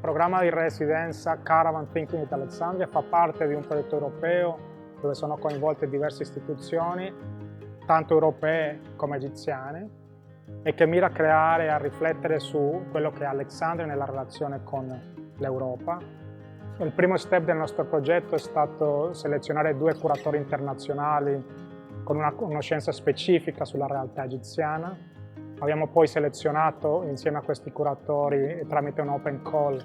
programma di residenza Caravan Thinking with Alexandria fa parte di un progetto europeo dove sono coinvolte diverse istituzioni, tanto europee come egiziane, e che mira a creare e a riflettere su quello che è Alexandria nella relazione con l'Europa. Il primo step del nostro progetto è stato selezionare 2 curatori internazionali con una conoscenza specifica sulla realtà egiziana. Abbiamo poi selezionato insieme a questi curatori tramite un open call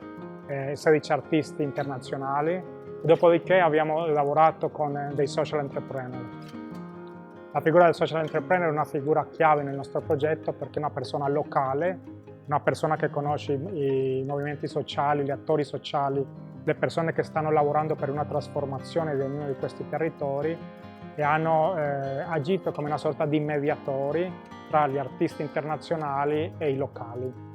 16 artisti internazionali, dopodiché abbiamo lavorato con dei social entrepreneur. La figura del social entrepreneur è una figura chiave nel nostro progetto perché è una persona locale, una persona che conosce i movimenti sociali, gli attori sociali, le persone che stanno lavorando per una trasformazione di ognuno di questi territori e hanno agito come una sorta di mediatori tra gli artisti internazionali e i locali.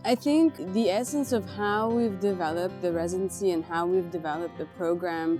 I think the essence of how we've developed the residency and how we've developed the program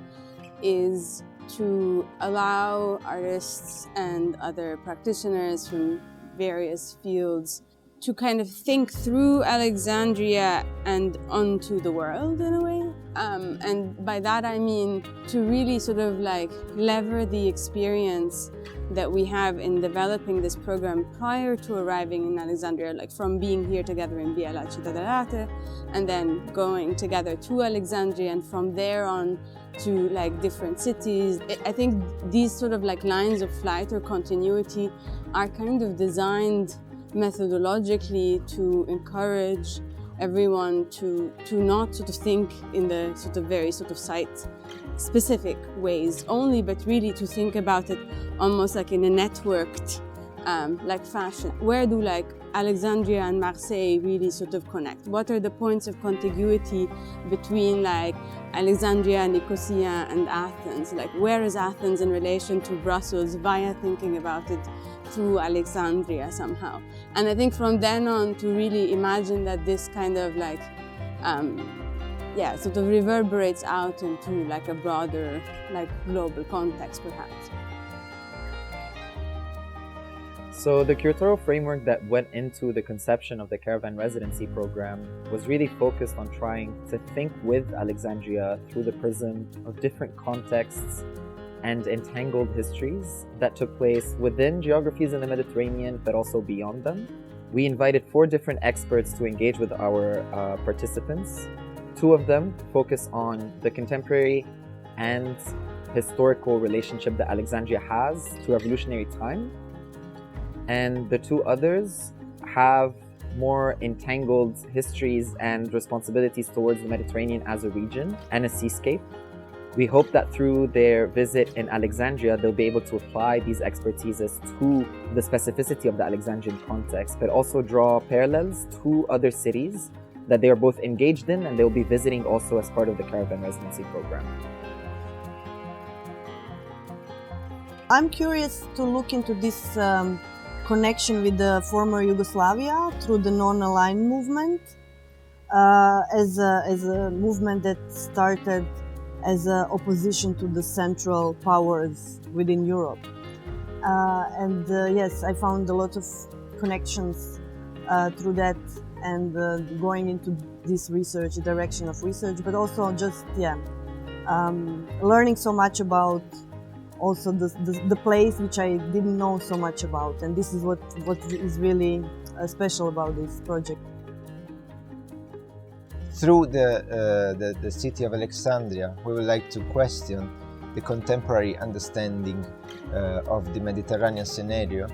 is to allow artists and other practitioners from various fields to kind of think through Alexandria and onto the world in a way. And by that I mean to really sort of like lever the experience that we have in developing this program prior to arriving in Alexandria, like from being here together in Biella, Cittadellarte, and then going together to Alexandria, and from there on to like different cities. I think these sort of like lines of flight or continuity are kind of designed methodologically to encourage everyone to not sort of think in the sort of very sort of site-specific ways only, but really to think about it almost like in a networked like fashion. Where do like Alexandria and Marseille really sort of connect? What are the points of contiguity between like Alexandria, Nicosia and Athens? Like where is Athens in relation to Brussels via thinking about it through Alexandria somehow? And I think from then on to really imagine that this kind of like sort of reverberates out into like a broader like global context perhaps. So the curatorial framework that went into the conception of the Caravan Residency program was really focused on trying to think with Alexandria through the prism of different contexts and entangled histories that took place within geographies in the Mediterranean, but also beyond them. We invited 4 different experts to engage with our participants. 2 of them focus on the contemporary and historical relationship that Alexandria has to revolutionary time. And the 2 others have more entangled histories and responsibilities towards the Mediterranean as a region and a seascape. We hope that through their visit in Alexandria, they'll be able to apply these expertises to the specificity of the Alexandrian context, but also draw parallels to other cities that they are both engaged in and they'll be visiting also as part of the Caravan Residency program. I'm curious to look into this connection with the former Yugoslavia through the non-aligned movement as a movement that started as an opposition to the central powers within Europe. Yes, I found a lot of connections through that and going into this research, direction of research, but also just, learning so much about also the place which I didn't know so much about, and this is what is really special about this project. Through the city of Alexandria, we would like to question the contemporary understanding of the Mediterranean scenario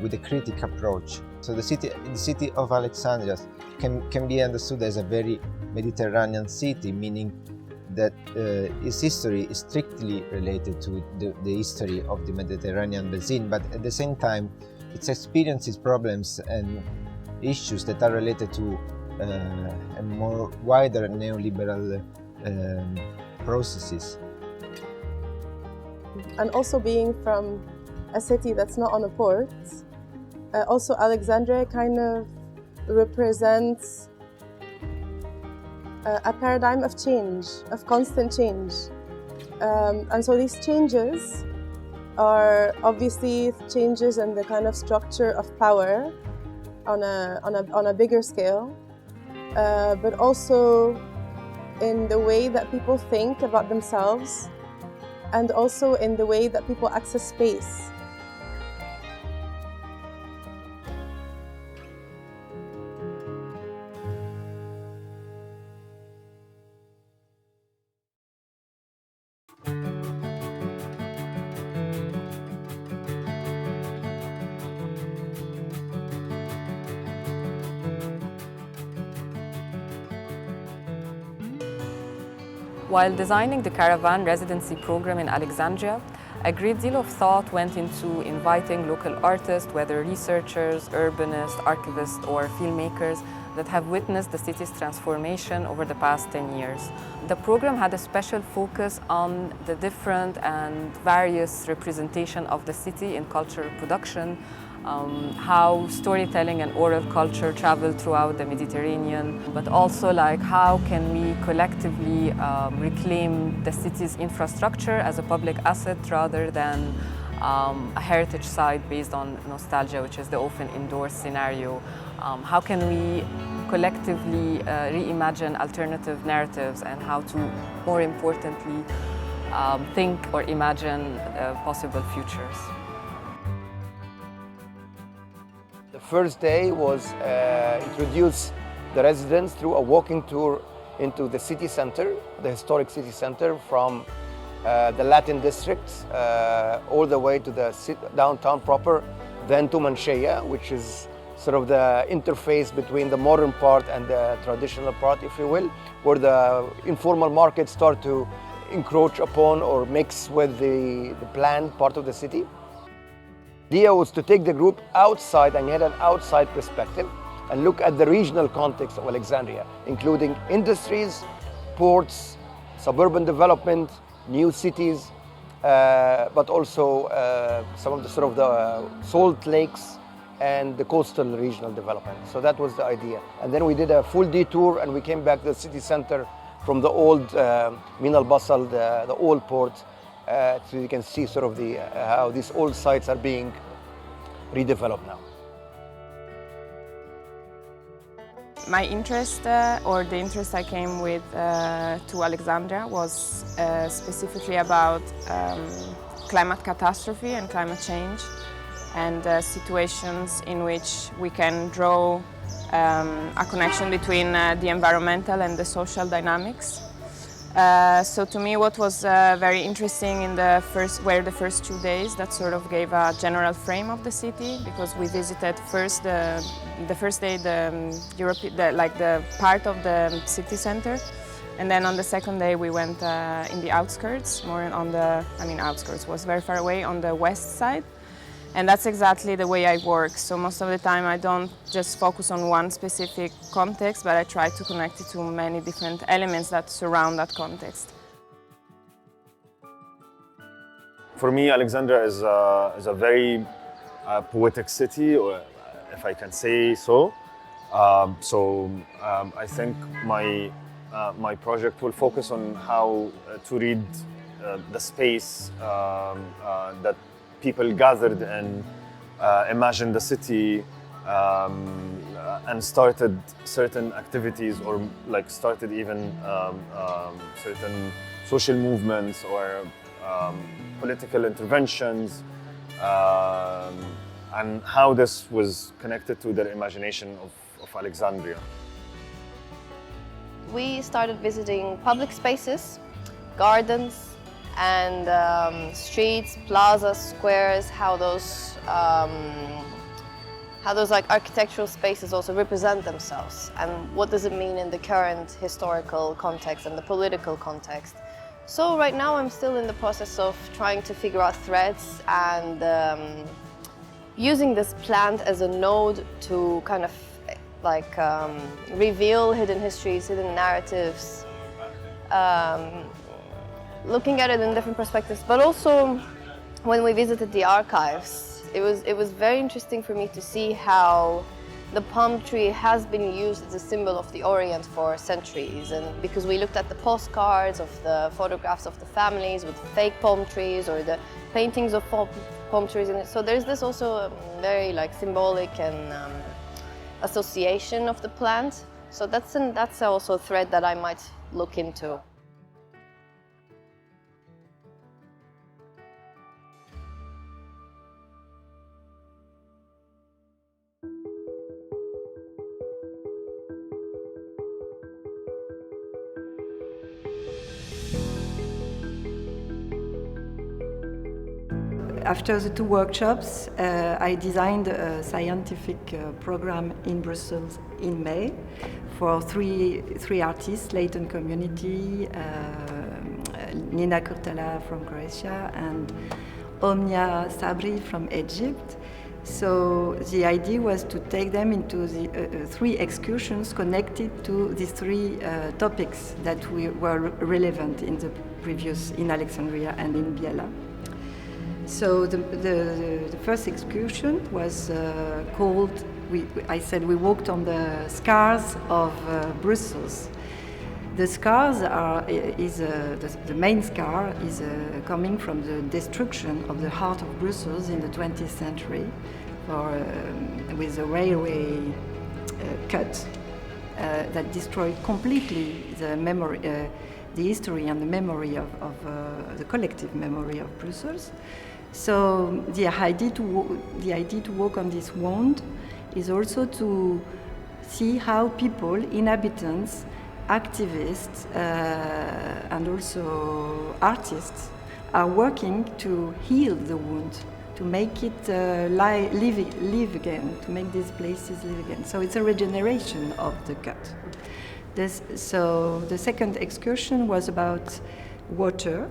with a critical approach. So the city of Alexandria can be understood as a very Mediterranean city, meaning that its history is strictly related to the history of the Mediterranean basin, but at the same time it experiences problems and issues that are related to a more wider neoliberal processes. And also being from a city that's not on a port, also Alexandria kind of represents a paradigm of change, of constant change. And so these changes are obviously changes in the kind of structure of power on a bigger scale, but also in the way that people think about themselves and also in the way that people access space. While designing the Caravan residency program in Alexandria, a great deal of thought went into inviting local artists, whether researchers, urbanists, archivists, or filmmakers that have witnessed the city's transformation over the past 10 years. The program had a special focus on the different and various representation of the city in cultural production, how storytelling and oral culture travel throughout the Mediterranean, but also like how can we collectively reclaim the city's infrastructure as a public asset rather than a heritage site based on nostalgia, which is the often endorsed scenario. How can we collectively reimagine alternative narratives and how to, more importantly, think or imagine possible futures. The first day was introduce the residents through a walking tour into the city center, the historic city center, from the Latin districts all the way to the downtown proper, then to Manshaya, which is sort of the interface between the modern part and the traditional part, if you will, where the informal markets start to encroach upon or mix with the planned part of the city. The idea was to take the group outside and get an outside perspective and look at the regional context of Alexandria, including industries, ports, suburban development, new cities, but also some of the sort of the salt lakes and the coastal regional development. So that was the idea. And then we did a full detour and we came back to the city center from the old Min al-Basal, the old port. So you can see sort of how these old sites are being redeveloped now. My interest, or the interest I came with to Alexandria, was specifically about climate catastrophe and climate change, and situations in which we can draw a connection between the environmental and the social dynamics. So to me, what was very interesting in the first 2 days, that sort of gave a general frame of the city, because we visited first the first day the part of the city center, and then on the second day we went in the outskirts, more on the outskirts was very far away on the west side. And that's exactly the way I work. So most of the time I don't just focus on one specific context, but I try to connect it to many different elements that surround that context. For me, Alexandria is a very poetic city, or if I can say so. I think my project will focus on how to read the space that people gathered and imagined the city and started certain activities, or like started even certain social movements or political interventions, and how this was connected to their imagination of Alexandria. We started visiting public spaces, gardens, and streets, plazas, squares, how those like architectural spaces also represent themselves, and what does it mean in the current historical context and the political context. So right now I'm still in the process of trying to figure out threads and using this plant as a node to kind of like reveal hidden histories, hidden narratives, looking at it in different perspectives. But also when we visited the archives, it was very interesting for me to see how the palm tree has been used as a symbol of the Orient for centuries, and because we looked at the postcards of the photographs of the families with fake palm trees or the paintings of palm trees in it. So there's this also very like symbolic and association of the plant. So that's also a thread that I might look into. After the two workshops, I designed a scientific program in Brussels in May for three artists, Leighton Community, Nina Kurtala from Croatia, and Omnia Sabri from Egypt. So the idea was to take them into the three excursions connected to these three topics that were relevant in the previous, in Alexandria and in Biella. So the first excursion was called, I said we walked on the scars of Brussels. The scars the main scar is coming from the destruction of the heart of Brussels in the 20th century with the railway cut that destroyed completely the memory, the history and the memory of the collective memory of Brussels. So the idea to walk on this wound is also to see how people, inhabitants, activists, and also artists are working to heal the wound, to make it live again, to make these places live again. So it's a regeneration of the cut. So the second excursion was about water.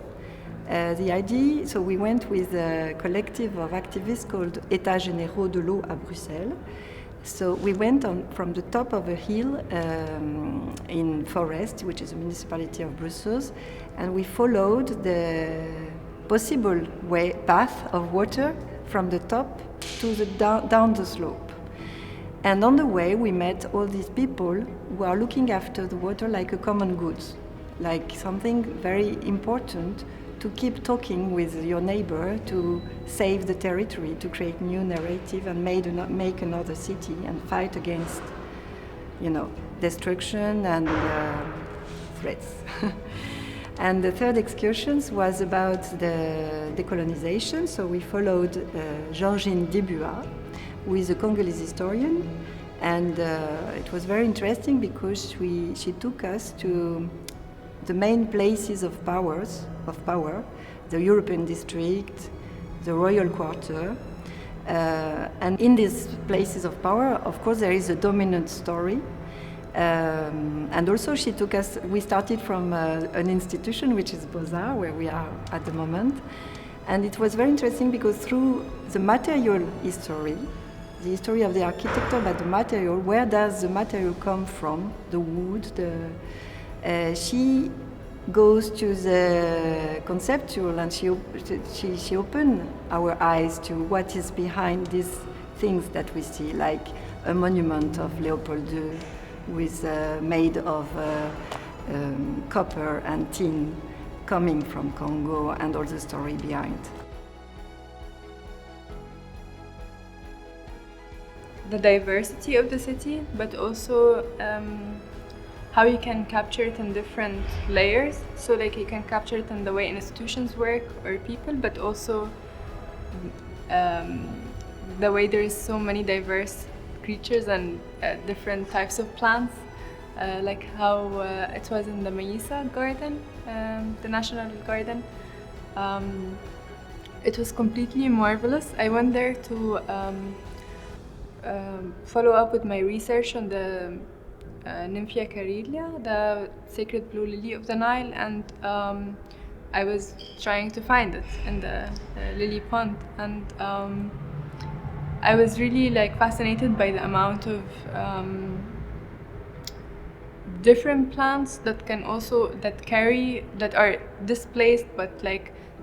The idea, so we went with a collective of activists called États Généraux de l'eau à Bruxelles. So we went from the top of a hill in Forest, which is a municipality of Brussels, and we followed the possible path of water from the top to the down the slope. And on the way we met all these people who are looking after the water like a common good, like something very important to keep talking with your neighbor, to save the territory, to create new narrative and make another city and fight against, destruction and threats. And the third excursion was about the decolonization. So we followed Georgine Debua, who is a Congolese historian, and it was very interesting because she took us to the main places of power, the European district, the royal quarter, and in these places of power, of course, there is a dominant story. And also she took us, we started from an institution which is Beaux-Arts, where we are at the moment. And it was very interesting because through the material history, the history of the architecture, but the material, where does the material come from? The wood, she goes to the conceptual and she opened our eyes to what is behind these things that we see, like a monument of Leopold II made of copper and tin coming from Congo, and all the story behind. The diversity of the city, but also how you can capture it in different layers. So like you can capture it in the way institutions work or people, but also the way there is so many diverse creatures and different types of plants, like how it was in the Maïsa garden, the national garden. It was completely marvelous. I went there to follow up with my research on the Nymphia carillia, the sacred blue lily of the Nile, and I was trying to find it in the lily pond, and I was really fascinated by the amount of different plants that are displaced, but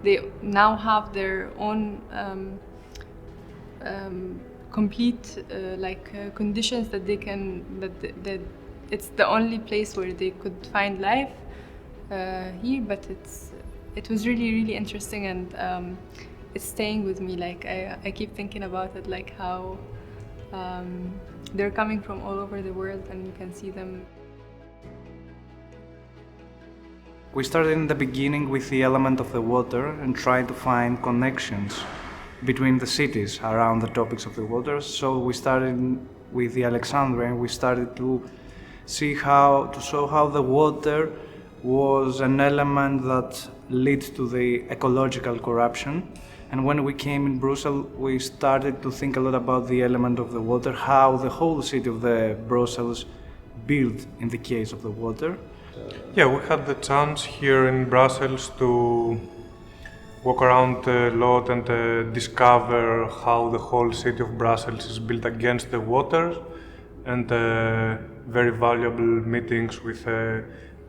they now have their own complete conditions that they can, that it's the only place where they could find life here, but it was really interesting, and it's staying with me. I keep thinking about it, how they're coming from all over the world, and you can see them. We started in the beginning with the element of the water and tried to find connections between the cities around the topics of the water. So we started with the Alexandria, and we started to show how the water was an element that led to the ecological corruption. And when we came in Brussels, we started to think a lot about the element of the water, how the whole city of the Brussels built in the case of the water. Yeah, we had the chance here in Brussels to walk around a lot and discover how the whole city of Brussels is built against the water, and very valuable meetings with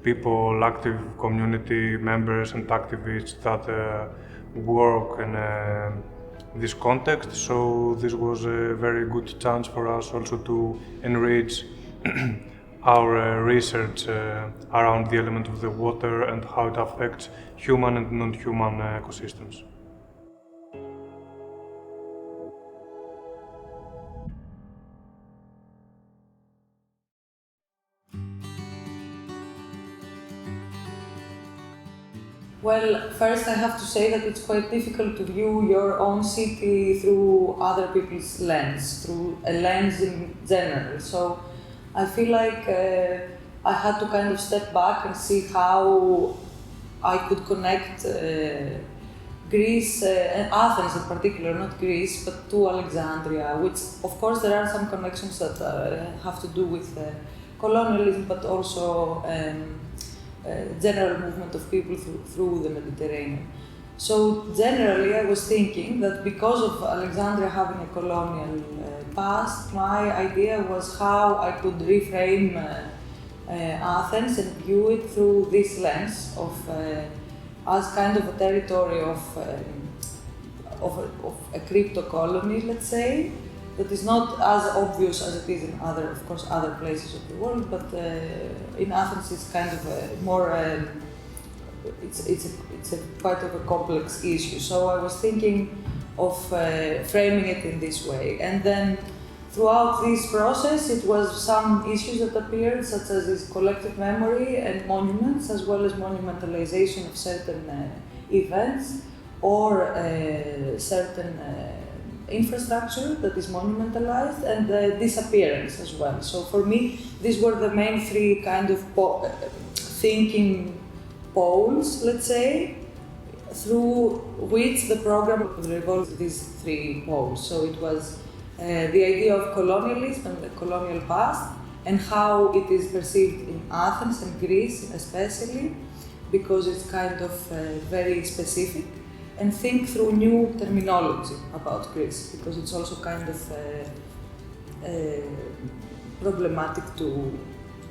people, active community members and activists that work in this context. So this was a very good chance for us also to enrich our research around the element of the water and how it affects human and non-human ecosystems. Well, first I have to say that it's quite difficult to view your own city through other people's lens, through a lens in general. So I feel like I had to kind of step back and see how I could connect Greece and Athens in particular, not Greece, but to Alexandria, which of course there are some connections that have to do with colonialism, but also general movement of people through the Mediterranean. So generally I was thinking that because of Alexandria having a colonial past, my idea was how I could reframe Athens and view it through this lens of as kind of a territory of a crypto colony, let's say, that is not as obvious as it is in other places of the world, but in Athens it's kind of a more it's quite of a complex issue. So I was thinking of framing it in this way, and then throughout this process it was some issues that appeared, such as this collective memory and monuments, as well as monumentalization of certain events or certain infrastructure that is monumentalized, and the disappearance as well. So for me, these were the main three kind of thinking poles, let's say, through which the program revolved these three poles. So it was the idea of colonialism and the colonial past, and how it is perceived in Athens and Greece especially, because it's kind of very specific, and think through new terminology about Greece, because it's also kind of problematic to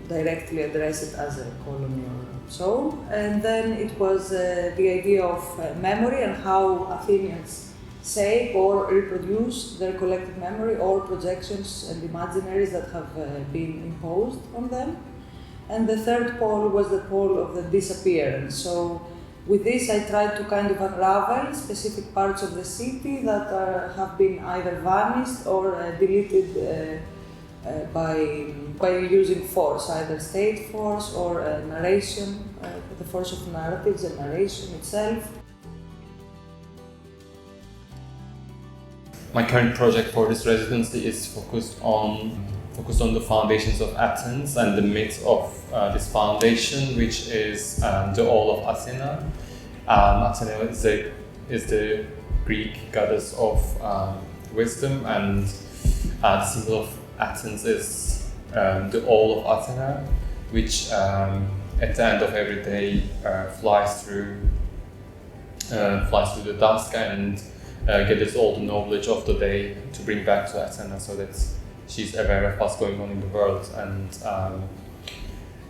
directly address it as a colony or so. And then it was the idea of memory and how Athenians shape or reproduce their collective memory or projections and imaginaries that have been imposed on them. And the third pole was the pole of the disappearance. So with this, I tried to kind of unravel specific parts of the city that have been either vanished or deleted by using force, either state force or narration, the force of narratives and narration itself. My current project for this residency is focused on the foundations of Athens and the myth of this foundation, which is the All of Athena. Athena is the Greek goddess of wisdom, and the symbol of Athens is the All of Athena, which at the end of every day flies through the dusk and gathers all the knowledge of the day to bring back to Athena, so that she's aware of what's going on in the world. And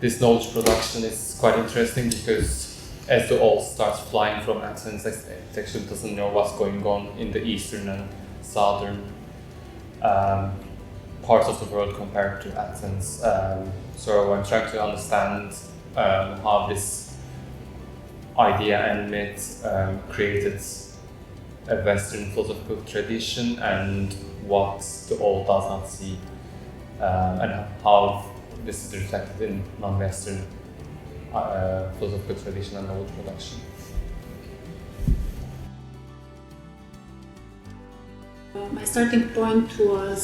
this knowledge production is quite interesting because as the all starts flying from Athens, it actually doesn't know what's going on in the eastern and southern parts of the world compared to Athens. So I'm trying to understand how this idea and myth created a Western philosophical tradition, and what the old does not see, and how this is reflected in non-Western philosophical tradition and novel production. My starting point were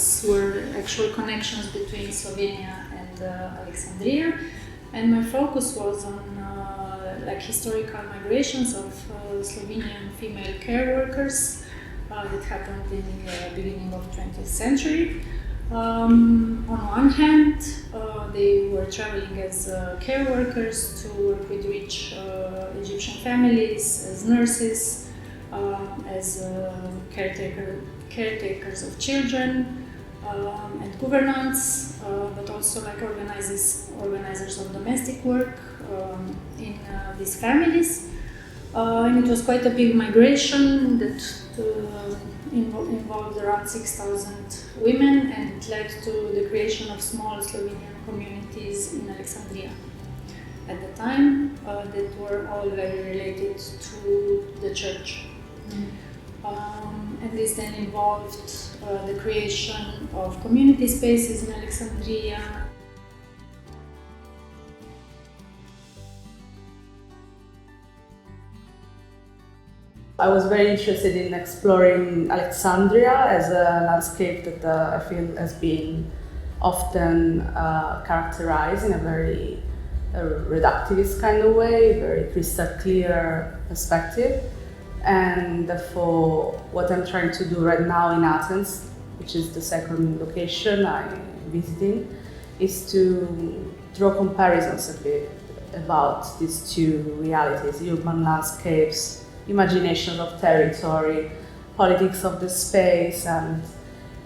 actual connections between Slovenia and Alexandria, and my focus was on like historical migrations of Slovenian female care workers that happened in the beginning of 20th century. On one hand, they were traveling as care workers to work with rich Egyptian families, as nurses, as caretakers of children, and governants, but also like organizers of domestic work in these families. And it was quite a big migration that involved around 6,000 women, and it led to the creation of small Slovenian communities in Alexandria at the time that were all very related to the church. And this then involved the creation of community spaces in Alexandria. I was very interested in exploring Alexandria as a landscape that I feel has been often characterized in a very reductivist kind of way, very crystal clear perspective. And therefore, what I'm trying to do right now in Athens, which is the second location I'm visiting, is to draw comparisons a bit about these two realities: urban landscapes, imagination of territory, politics of the space, and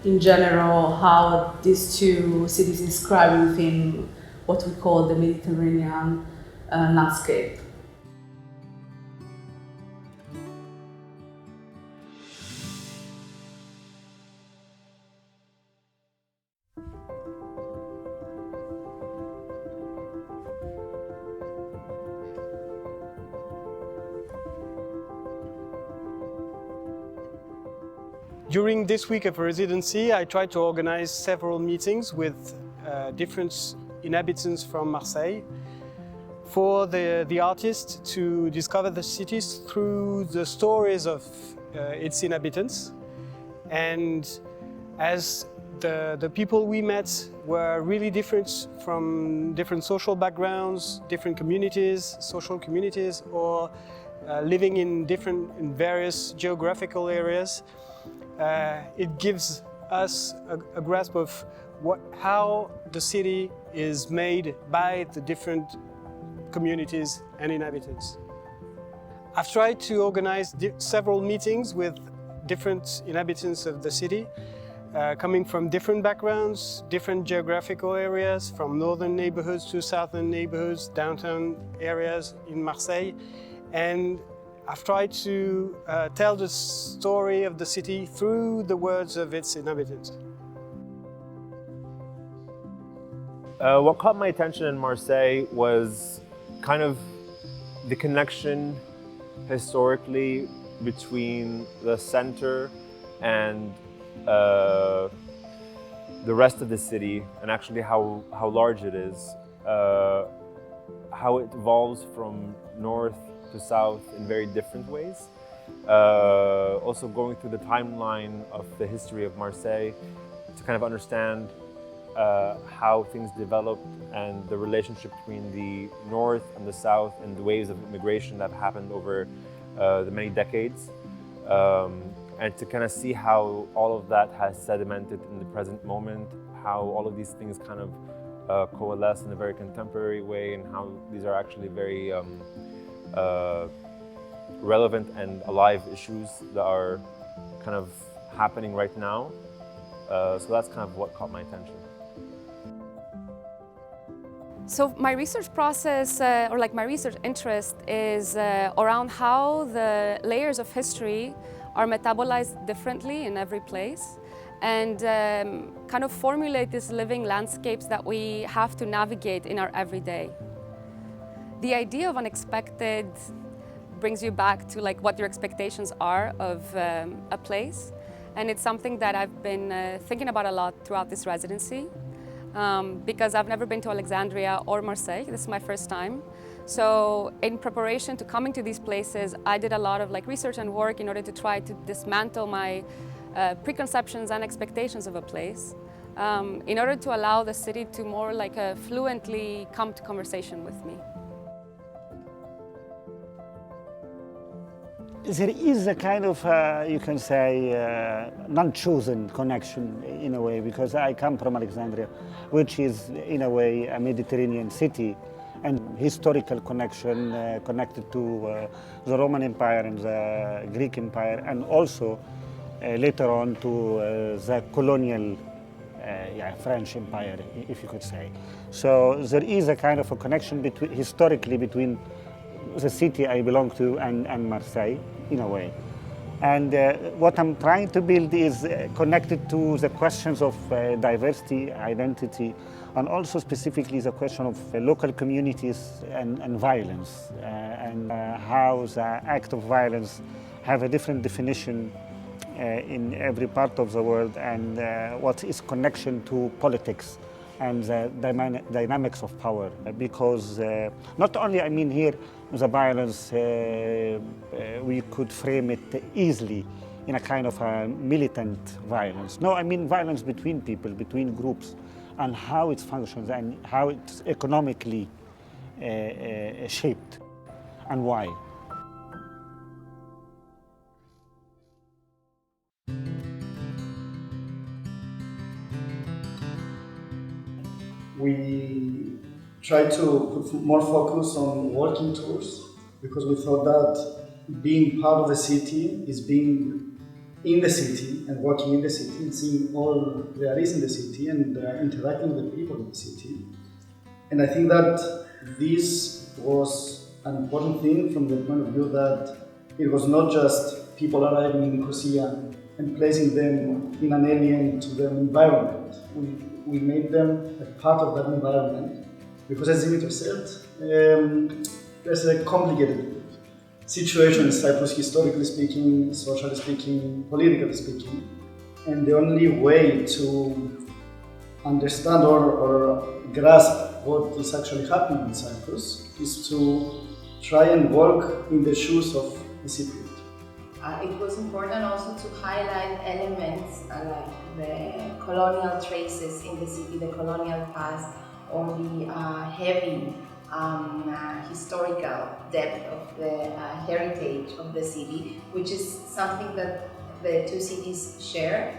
in general how these two cities inscribe within what we call the Mediterranean landscape. During this week of residency, I tried to organize several meetings with different inhabitants from Marseille for the artists to discover the cities through the stories of its inhabitants. And as the people we met were really different from different social backgrounds, different communities, social communities, or living in various geographical areas, it gives us a grasp of how the city is made by the different communities and inhabitants. I've tried to organize several meetings with different inhabitants of the city, coming from different backgrounds, different geographical areas, from northern neighborhoods to southern neighborhoods, downtown areas in Marseille. And I've tried to tell the story of the city through the words of its inhabitants. What caught my attention in Marseille was kind of the connection historically between the center and the rest of the city, and actually how large it is, how it evolves from north to south in very different ways. Also going through the timeline of the history of Marseille to kind of understand how things developed and the relationship between the north and the south and the waves of immigration that have happened over the many decades. And to kind of see how all of that has sedimented in the present moment, how all of these things kind of coalesce in a very contemporary way, and how these are actually very relevant and alive issues that are kind of happening right now. So that's kind of what caught my attention. So my research process, or like my research interest, is around how the layers of history are metabolized differently in every place, and kind of formulate these living landscapes that we have to navigate in our everyday. The idea of unexpected brings you back to like what your expectations are of a place, And it's something that I've been thinking about a lot throughout this residency, because I've never been to Alexandria or Marseille. This is my first time. So in preparation to coming to these places, I did a lot of research and work in order to try to dismantle my preconceptions and expectations of a place, in order to allow the city to more fluently come to conversation with me. There is a kind of, you can say, non-chosen connection in a way, because I come from Alexandria, which is in a way a Mediterranean city, and historical connection connected to the Roman Empire and the Greek Empire, and also later on to the colonial French Empire, if you could say. So there is a kind of a connection historically between the city I belong to and Marseille, in a way. And what I'm trying to build is connected to the questions of diversity, identity, and also specifically the question of local communities and violence, and how the act of violence have a different definition in every part of the world, and what is connection to politics and the dynamics of power. Because not only, I mean here, the violence, we could frame it easily in a kind of a militant violence. No, I mean violence between people, between groups, and how it functions and how it's economically shaped and why. We tried to put more focus on walking tours, because we thought that being part of the city is being in the city and walking in the city and seeing all there is in the city and interacting with people in the city. And I think that this was an important thing from the point of view that it was not just people arriving in Nicosia and placing them in an alien to their environment. We made them a part of that environment, because as Dimitri said, there's a complicated situation in Cyprus, historically speaking, socially speaking, politically speaking, and the only way to understand or grasp what is actually happening in Cyprus is to try and walk in the shoes of the Cypriot. It was important also to highlight elements like the colonial traces in the city, the colonial past, or the heavy historical depth of the heritage of the city, which is something that the two cities share,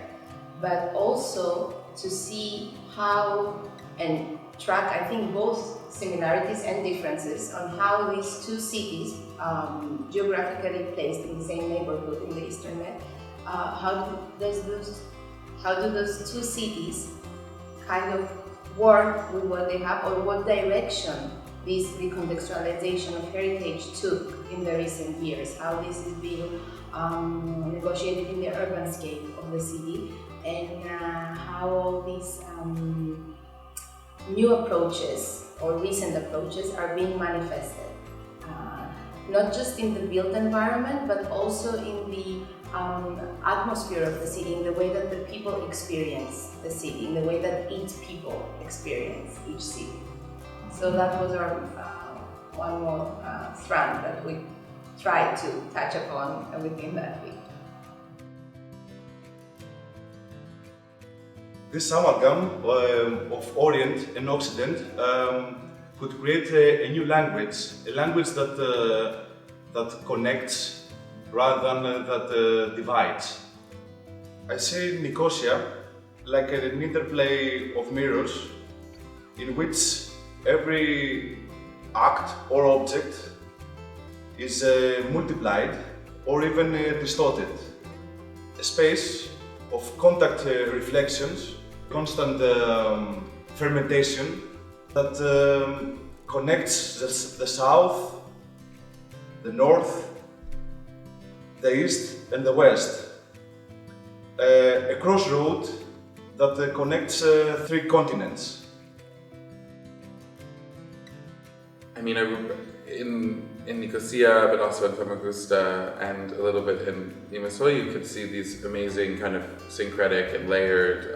but also to see how and track, I think, both similarities and differences on how these two cities, geographically placed in the same neighborhood in the Eastern Med, how do those two cities kind of work with what they have, or what direction this recontextualization of heritage took in the recent years, how this is being negotiated in the urban scape of the city, and how all these new approaches or recent approaches are being manifested. Not just in the built environment, but also in the atmosphere of the city, in the way that the people experience the city, in the way that each people experience each city. So that was our one more strand that we tried to touch upon within that week. This amalgam of Orient and Occident could create a new language, a language that connects rather than that divides. I see Nicosia like an interplay of mirrors in which every act or object is multiplied or even distorted. A space of contact reflections, constant fermentation that connects the south, the north, the east and the west. A crossroad that connects three continents. I mean, in Nicosia, but also in Famagusta and a little bit in Limassol, you could see these amazing kind of syncretic and layered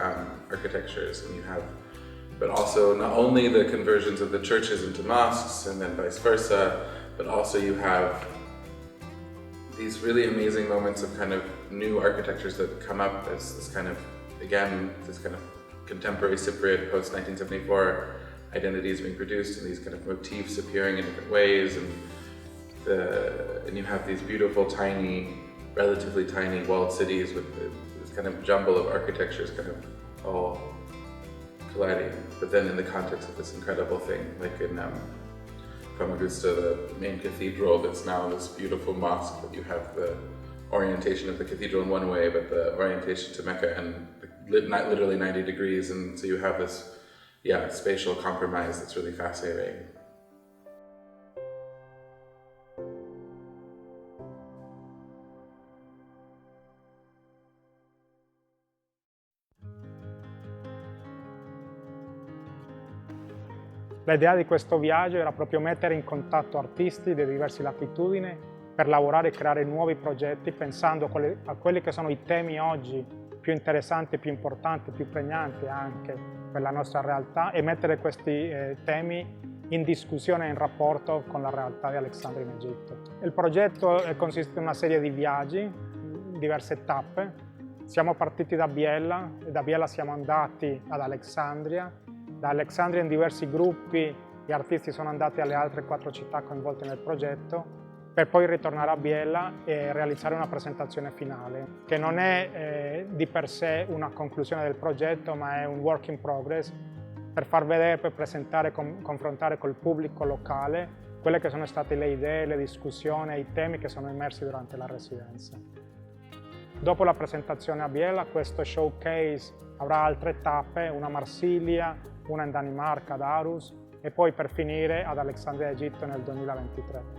architectures, and you have, but also not only the conversions of the churches into mosques and then vice versa, but also you have these really amazing moments of kind of new architectures that come up as this kind of, again, this kind of contemporary Cypriot post-1974 identities being produced and these kind of motifs appearing in different ways, and you have these beautiful, tiny, relatively tiny walled cities with this kind of jumble of architectures kind of all colliding, but then in the context of this incredible thing, like in Famagusta, the main cathedral that's now this beautiful mosque, but you have the orientation of the cathedral in one way, but the orientation to Mecca and literally 90 degrees, and so you have this, spatial compromise that's really fascinating. L'idea di questo viaggio era proprio mettere in contatto artisti di diverse latitudini per lavorare e creare nuovi progetti pensando a quelli che sono i temi oggi più interessanti, più importanti, più pregnanti anche per la nostra realtà, e mettere questi temi in discussione e in rapporto con la realtà di Alexandria in Egitto. Il progetto consiste in una serie di viaggi, diverse tappe. Siamo partiti da Biella e da Biella siamo andati ad Alexandria. Da Alexandria in diversi gruppi gli artisti sono andati alle altre 4 città coinvolte nel progetto, per poi ritornare a Biella e realizzare una presentazione finale, che non è di per sé una conclusione del progetto, ma è un work in progress per far vedere, per presentare, confrontare col pubblico locale quelle che sono state le idee, le discussioni e i temi che sono emersi durante la residenza. Dopo la presentazione a Biella, questo showcase avrà altre tappe, una a Marsiglia, una in Danimarca ad Aarhus e poi per finire ad Alexandria Egitto nel 2023.